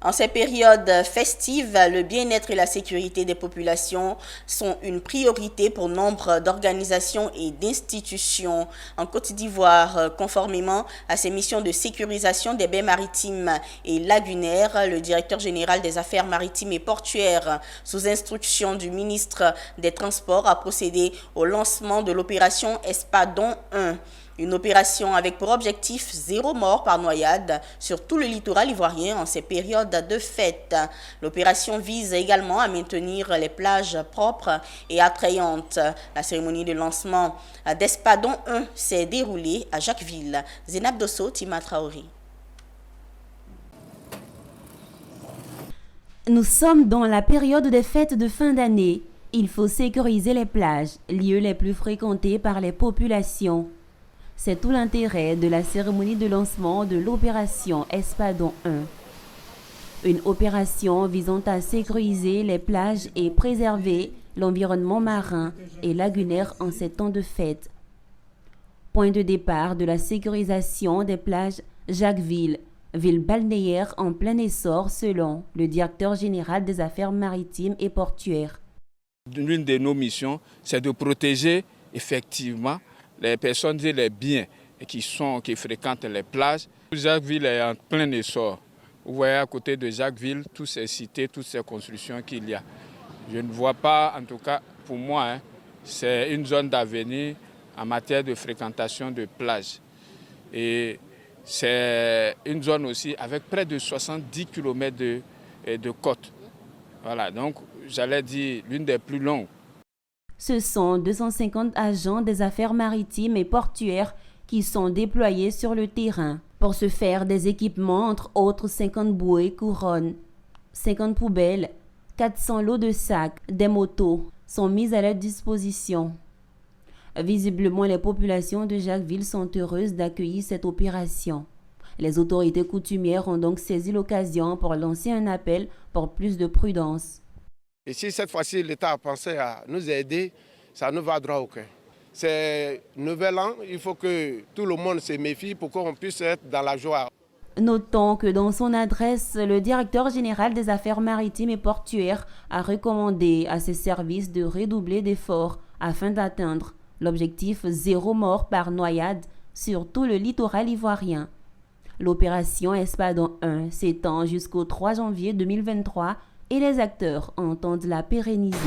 En ces périodes festives, le bien-être et la sécurité des populations sont une priorité pour nombre d'organisations et d'institutions en Côte d'Ivoire. Conformément à ses missions de sécurisation des baies maritimes et lagunaires, le directeur général des Affaires maritimes et portuaires, sous instruction du ministre des Transports, a procédé au lancement de l'opération Espadon 1. Une opération avec pour objectif 0 mort par noyade sur tout le littoral ivoirien en ces périodes de fête. L'opération vise également à maintenir les plages propres et attrayantes. La cérémonie de lancement d'Espadon 1 s'est déroulée à Jacquesville. Zénab Dosso, Tima Traoré. Nous sommes dans la période des fêtes de fin d'année. Il faut sécuriser les plages, lieux les plus fréquentés par les populations. C'est tout l'intérêt de la cérémonie de lancement de l'opération Espadon 1. Une opération visant à sécuriser les plages et préserver l'environnement marin et lagunaire en ces temps de fête. Point de départ de la sécurisation des plages Jacquesville, ville balnéaire en plein essor selon le directeur général des Affaires maritimes et portuaires. L'une de nos missions, c'est de protéger effectivement les personnes et les biens qui fréquentent les plages. Jacquesville est en plein essor. Vous voyez à côté de Jacquesville, toutes ces cités, toutes ces constructions qu'il y a. Je ne vois pas, en tout cas pour moi, c'est une zone d'avenir en matière de fréquentation de plages. Et c'est une zone aussi avec près de 70 km de côte. Voilà, donc j'allais dire l'une des plus longues. Ce sont 250 agents des affaires maritimes et portuaires qui sont déployés sur le terrain. Pour ce faire, des équipements, entre autres 50 bouées, couronnes, 50 poubelles, 400 lots de sacs, des motos sont mis à leur disposition. Visiblement, les populations de Jacquesville sont heureuses d'accueillir cette opération. Les autorités coutumières ont donc saisi l'occasion pour lancer un appel pour plus de prudence. Et si cette fois-ci l'État a pensé à nous aider, ça nous va droit au cœur. C'est nouvel an, il faut que tout le monde se méfie pour qu'on puisse être dans la joie. Notons que dans son adresse, le directeur général des Affaires maritimes et portuaires a recommandé à ses services de redoubler d'efforts afin d'atteindre l'objectif 0 mort par noyade sur tout le littoral ivoirien. L'opération Espadon 1 s'étend jusqu'au 3 janvier 2023 et les acteurs entendent la pérenniser.